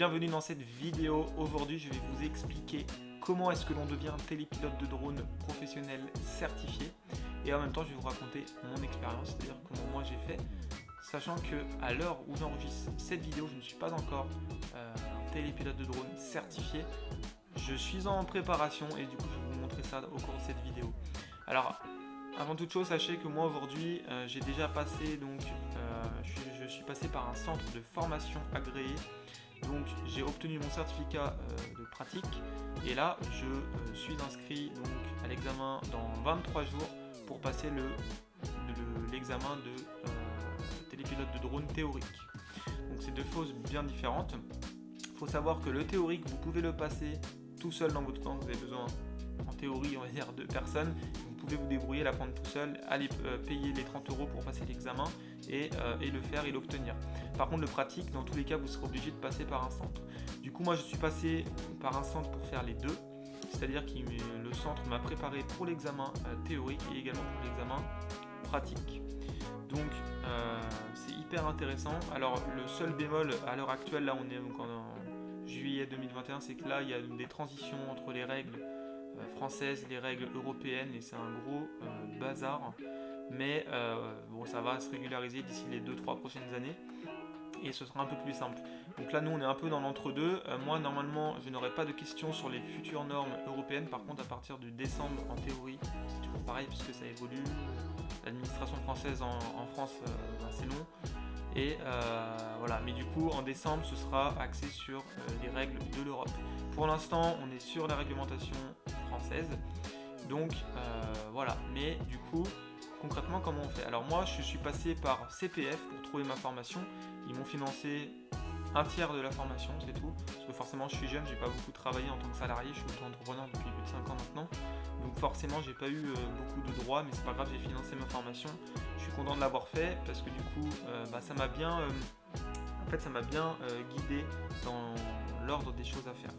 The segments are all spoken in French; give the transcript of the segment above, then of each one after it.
bienvenue dans cette vidéo. Aujourd'hui, je vais vous expliquer comment est-ce que l'on devient un télépilote de drone professionnel certifié. Et en même temps, je vais vous raconter mon expérience, c'est-à-dire comment moi j'ai fait. Sachant que à l'heure où j'enregistre cette vidéo, je ne suis pas encore un télépilote de drone certifié. Je suis en préparation et du coup, je vais vous montrer ça au cours de cette vidéo. Alors, avant toute chose, sachez que moi aujourd'hui, j'ai déjà passé je suis passé par un centre de formation agréé. Donc j'ai obtenu mon certificat de pratique et là je suis inscrit donc à l'examen dans 23 jours pour passer l'examen de télépilote de drone théorique. Donc c'est deux choses bien différentes. Il faut savoir que le théorique, vous pouvez le passer tout seul dans votre coin, vous avez besoin en théorie on va dire de personnes. Vous pouvez vous débrouiller, l'apprendre tout seul, aller payer les 30 € pour passer l'examen et le faire et l'obtenir. Par contre le pratique, dans tous les cas vous serez obligé de passer par un centre. Du coup moi je suis passé par un centre pour faire les deux, c'est-à-dire que le centre m'a préparé pour l'examen théorique et également pour l'examen pratique. Donc c'est hyper intéressant. Alors le seul bémol à l'heure actuelle, là on est donc en juillet 2021, c'est que là il y a des transitions entre les règles françaises, les règles européennes et c'est un gros bazar. Mais bon, ça va se régulariser d'ici les 2-3 prochaines années et ce sera un peu plus simple. Donc là nous on est un peu dans l'entre-deux. Moi normalement je n'aurai pas de questions sur les futures normes européennes. Par contre à partir du décembre en théorie c'est toujours pareil puisque ça évolue. L'administration française en France c'est long. Et voilà, mais du coup en décembre ce sera axé sur les règles de l'Europe. Pour l'instant on est sur la réglementation française. Donc voilà, mais du coup concrètement comment on fait? Alors moi je suis passé par CPF pour trouver ma formation. Ils m'ont financé un tiers de la formation, c'est tout. Parce que forcément je suis jeune, j'ai pas beaucoup travaillé en tant que salarié, je suis auto-entrepreneur depuis plus de 5 ans maintenant. Donc forcément j'ai pas eu beaucoup de droits, mais c'est pas grave, j'ai financé ma formation. Je suis content de l'avoir fait parce que du coup ça m'a bien guidé dans l'ordre des choses à faire.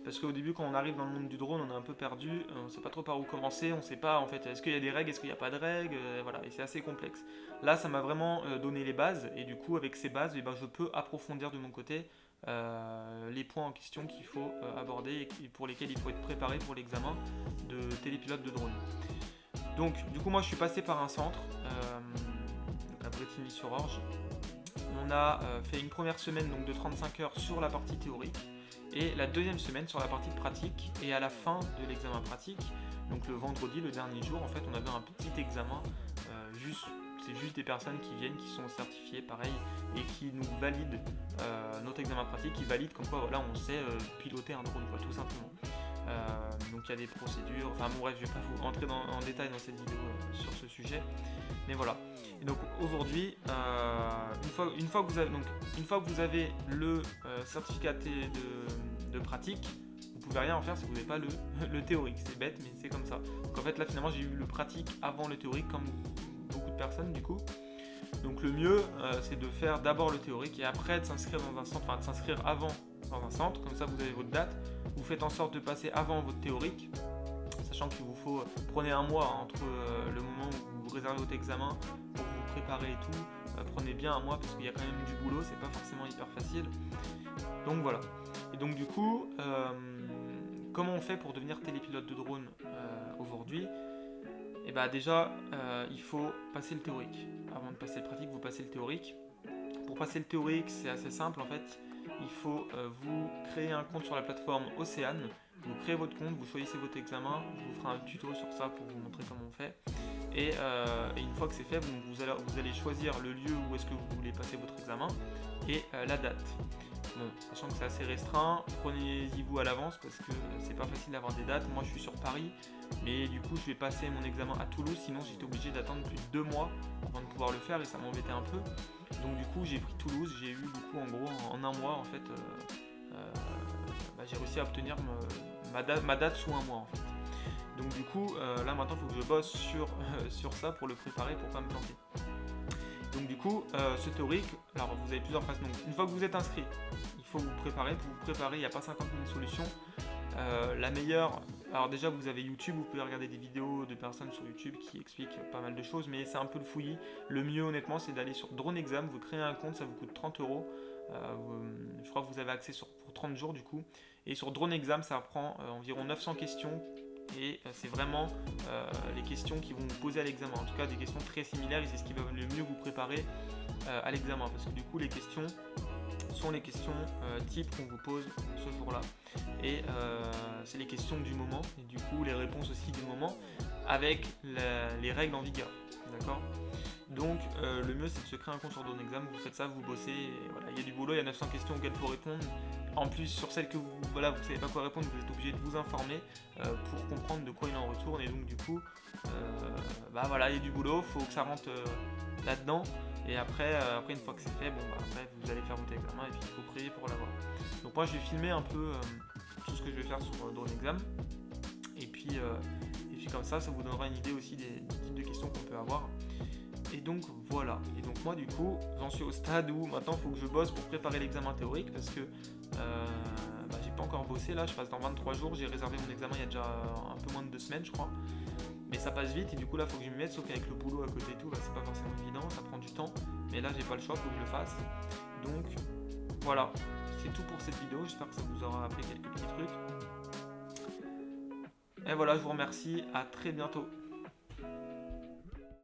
Parce qu'au début quand on arrive dans le monde du drone on est un peu perdu, on ne sait pas trop par où commencer, on ne sait pas en fait est-ce qu'il y a des règles, est-ce qu'il n'y a pas de règles, voilà, et c'est assez complexe. Là ça m'a vraiment donné les bases et du coup avec ces bases je peux approfondir de mon côté les points en question qu'il faut aborder et pour lesquels il faut être préparé pour l'examen de télépilote de drone. Donc du coup moi je suis passé par un centre à Brétigny-sur-Orge. On a fait une première semaine donc, de 35 heures sur la partie théorique et la deuxième semaine sur la partie pratique. Et à la fin de l'examen pratique, donc le vendredi, le dernier jour, en fait on avait un petit examen, c'est juste des personnes qui viennent, qui sont certifiées pareil et qui nous valident notre examen pratique, qui valident comme quoi voilà, on sait piloter un drone quoi, tout simplement. Donc il y a des procédures, enfin bon bref je vais pas vous entrer en détail dans cette vidéo sur ce sujet, mais voilà. Et donc aujourd'hui, une fois que vous avez le certificat de pratique, vous pouvez rien en faire si vous n'avez pas le théorique, c'est bête mais c'est comme ça. Donc en fait là finalement j'ai eu le pratique avant le théorique comme beaucoup de personnes du coup. Donc le mieux c'est de faire d'abord le théorique et après de s'inscrire dans un centre, enfin de s'inscrire avant dans un centre, comme ça vous avez votre date, vous faites en sorte de passer avant votre théorique, sachant qu'il vous faut, prenez un mois entre le moment où vous réservez votre examen pour vous préparer et tout, prenez bien un mois parce qu'il y a quand même du boulot, c'est pas forcément hyper facile. Donc voilà. Et donc du coup, comment on fait pour devenir télépilote de drone aujourd'hui? Et bah déjà, il faut passer le théorique. Avant de passer le pratique, vous passez le théorique. Pour passer le théorique, c'est assez simple en fait. Il faut vous créer un compte sur la plateforme Océane. Vous créez votre compte, vous choisissez votre examen. Je vous ferai un tuto sur ça pour vous montrer comment on fait. Et une fois que c'est fait, vous allez choisir le lieu où est-ce que vous voulez passer votre examen et la date. Bon, sachant que c'est assez restreint, prenez-y vous à l'avance parce que c'est pas facile d'avoir des dates. Moi je suis sur Paris, mais du coup je vais passer mon examen à Toulouse, sinon j'étais obligé d'attendre plus de 2 mois avant de pouvoir le faire et ça m'embêtait un peu. Donc du coup j'ai pris Toulouse, j'ai eu du coup en gros en un mois en fait, j'ai réussi à obtenir ma date sous un mois en fait. Donc du coup là maintenant il faut que je bosse sur ça pour le préparer pour pas me planter. Donc du coup, ce théorique, alors vous avez plusieurs façons. Donc, une fois que vous êtes inscrit, il faut vous préparer. Pour vous préparer, il n'y a pas 50 000 solutions. La meilleure, alors déjà vous avez YouTube, vous pouvez regarder des vidéos de personnes sur YouTube qui expliquent pas mal de choses, mais c'est un peu le fouillis. Le mieux honnêtement c'est d'aller sur Drone Exam, vous créez un compte, ça vous coûte 30 €. Je crois que vous avez accès pour 30 jours du coup. Et sur Drone Exam, ça prend environ 900 questions. Et c'est vraiment les questions qui vont vous poser à l'examen. En tout cas, des questions très similaires et c'est ce qui va le mieux vous préparer à l'examen. Parce que du coup, les questions sont les questions types qu'on vous pose ce jour-là. Et c'est les questions du moment. Et du coup, les réponses aussi du moment avec les règles en vigueur. D'accord ? Donc le mieux c'est de se créer un compte sur Drone Exam, vous faites ça, vous bossez, et voilà, il y a du boulot, il y a 900 questions auxquelles il faut répondre. En plus sur celles que vous ne savez pas quoi répondre, vous êtes obligé de vous informer pour comprendre de quoi il en retourne et donc du coup voilà, il y a du boulot, il faut que ça rentre là-dedans et après une fois que c'est fait, après vous allez faire votre examen et puis il faut prier pour l'avoir. Donc moi je vais filmer un peu tout ce que je vais faire sur Drone Exam et puis comme ça vous donnera une idée aussi des types de questions qu'on peut avoir. Et donc voilà, et donc moi du coup j'en suis au stade où maintenant il faut que je bosse pour préparer l'examen théorique parce que j'ai pas encore bossé là, je passe dans 23 jours, j'ai réservé mon examen il y a déjà un peu moins de 2 semaines je crois, mais ça passe vite et du coup là il faut que je m'y mette, sauf qu'avec le boulot à côté et tout, c'est pas forcément évident, ça prend du temps, mais là j'ai pas le choix, il faut que je le fasse, donc voilà, c'est tout pour cette vidéo, j'espère que ça vous aura appris quelques petits trucs, et voilà, je vous remercie, à très bientôt.